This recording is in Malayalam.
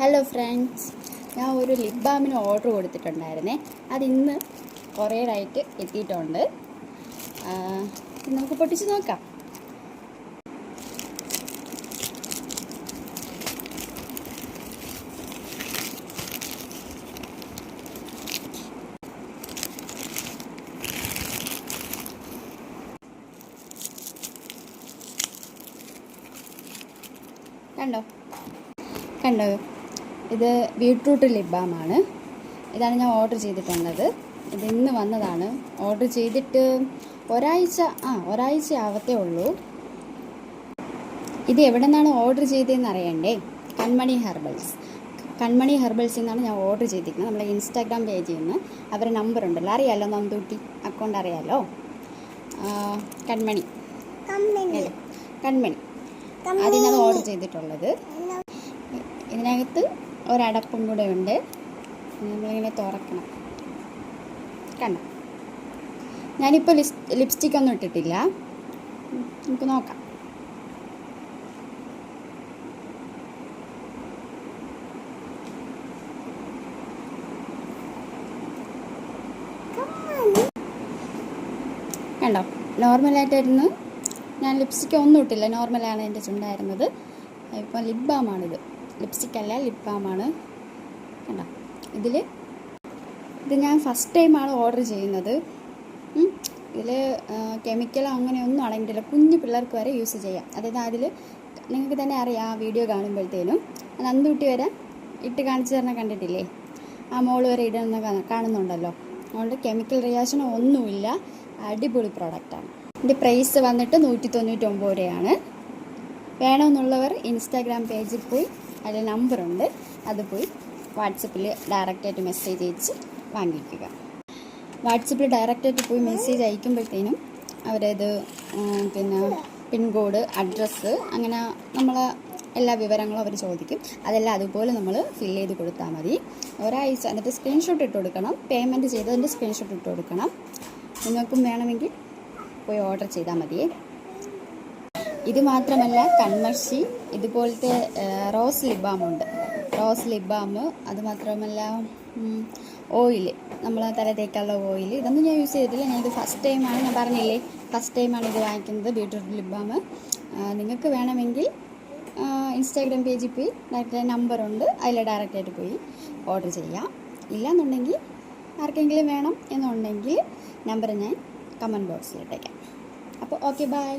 ഹലോ ഫ്രണ്ട്സ്, ഞാൻ ഒരു ലിപ് ബാമിന് ഓർഡർ കൊടുത്തിട്ടുണ്ടായിരുന്നേ. അതിന്ന് കൊറിയറായിട്ട് എത്തിയിട്ടുണ്ട്. നമുക്ക് പൊട്ടിച്ച് നോക്കാം. കണ്ടോ ഇത് ബീട്രൂട്ട് ലിപ് ബാമാണ്. ഇതാണ് ഞാൻ ഓർഡർ ചെയ്തിട്ടുള്ളത്. ഇത് ഇന്ന് വന്നതാണ്. ഓർഡർ ചെയ്തിട്ട് ഒരാഴ്ച ആവത്തേ ഉള്ളൂ. ഇത് എവിടെ നിന്നാണ് ഓർഡർ ചെയ്തതെന്ന് അറിയണ്ടേ? കൺമണി ഹെർബൽസിൽ നിന്നാണ് ഞാൻ ഓർഡർ ചെയ്തിരിക്കുന്നത്. നമ്മളെ ഇൻസ്റ്റാഗ്രാം പേജിൽ നിന്ന് അവരുടെ നമ്പർ ഉണ്ടല്ലോ, അറിയാമല്ലോ, നന്ദൂട്ടി അക്കൗണ്ട് അറിയാമല്ലോ. കൺമണി അതിനാണ് ഓർഡർ ചെയ്തിട്ടുള്ളത്. ഇതിനകത്ത് ഒരടപ്പും കൂടെ ഉണ്ട്. നമ്മളിങ്ങനെ തുറക്കണം. കണ്ടോ, ഞാനിപ്പോൾ ലിപ്സ്റ്റിക് ഒന്നും ഇട്ടിട്ടില്ല. നമുക്ക് നോക്കാം. കണ്ടോ, നോർമലായിട്ടായിരുന്നു. ഞാൻ ലിപ്സ്റ്റിക് ഒന്നും ഇട്ടില്ല, നോർമലാണ് എൻ്റെ ചുണ്ടായിരുന്നത്. ഇപ്പോൾ ലിപ് ബാമാണിത്. ലിപ്സ്റ്റിക് അല്ല, ലിപ് ബാമാണ്. കണ്ടോ, ഇത് ഞാൻ ഫസ്റ്റ് ടൈമാണ് ഓർഡർ ചെയ്യുന്നത്. ഇതിൽ കെമിക്കലോ അങ്ങനെയൊന്നും അടങ്ങിയിട്ടില്ല. കുഞ്ഞു പിള്ളേർക്ക് വരെ യൂസ് ചെയ്യാം. അതായത് അതിൽ നിങ്ങൾക്ക് തന്നെ അറിയാം, ആ വീഡിയോ കാണുമ്പോഴത്തേനും നന്ദൂട്ടി വരെ ഇട്ട് കാണിച്ചു തരണം, കണ്ടിട്ടില്ലേ? ആ മോള് വരെ ഇടുന്ന കാണുന്നുണ്ടല്ലോ. അതുകൊണ്ട് കെമിക്കൽ റിയാക്ഷനോ ഒന്നുമില്ല. അടിപൊളി പ്രോഡക്റ്റാണ്. ഇതിൻ്റെ പ്രൈസ് വന്നിട്ട് 199 രൂപയാണ്. വേണമെന്നുള്ളവർ ഇൻസ്റ്റാഗ്രാം പേജിൽ പോയി, അതിൽ നമ്പറുണ്ട്, അത് പോയി വാട്സപ്പിൽ ഡയറക്റ്റായിട്ട് മെസ്സേജ് അയച്ച് വാങ്ങിക്കുക. വാട്സപ്പിൽ ഡയറക്റ്റായിട്ട് പോയി മെസ്സേജ് അയക്കുമ്പോഴത്തേനും അവരത് പിൻകോഡ്, അഡ്രസ്സ്, അങ്ങനെ നമ്മളെ എല്ലാ വിവരങ്ങളും അവർ ചോദിക്കും. അതെല്ലാം അതുപോലെ നമ്മൾ ഫില്ല് ചെയ്ത് കൊടുത്താൽ മതി. ഒരാഴ്ച എന്നിട്ട് സ്ക്രീൻഷോട്ട് ഇട്ട് കൊടുക്കണം. പേയ്മെൻറ്റ് ചെയ്തതിൻ്റെ സ്ക്രീൻഷോട്ട് ഇട്ട് കൊടുക്കണം. നിങ്ങൾക്കും വേണമെങ്കിൽ പോയി ഓർഡർ ചെയ്താൽ മതിയേ. ഇത് മാത്രമല്ല, കൺമഷി, ഇതുപോലത്തെ റോസ് ലിപ് ബാമുണ്ട്. അത് മാത്രമല്ല ഓയിൽ, നമ്മൾ തല തേക്കാനുള്ള ഓയിൽ, ഇതൊന്നും ഞാൻ യൂസ് ചെയ്തിട്ടില്ല. ഞാനിത് ഫസ്റ്റ് ടൈമാണ്, ഞാൻ പറഞ്ഞില്ലേ, ഫസ്റ്റ് ടൈമാണ് ഇത് വാങ്ങിക്കുന്നത്, ബീട്രൂട്ട് ലിപ് ബാം. നിങ്ങൾക്ക് വേണമെങ്കിൽ ഇൻസ്റ്റാഗ്രാം പേജിൽ പോയി ഡയറക്റ്റ് നമ്പറുണ്ട്, അതിൽ ഡയറക്റ്റായിട്ട് പോയി ഓർഡർ ചെയ്യാം. ഇല്ലയെന്നുണ്ടെങ്കിൽ ആർക്കെങ്കിലും വേണം എന്നുണ്ടെങ്കിൽ നമ്പർ ഞാൻ കമൻറ്റ് ബോക്സിലിട്ടേക്കാം. അപ്പോൾ ഓക്കെ, ബൈ.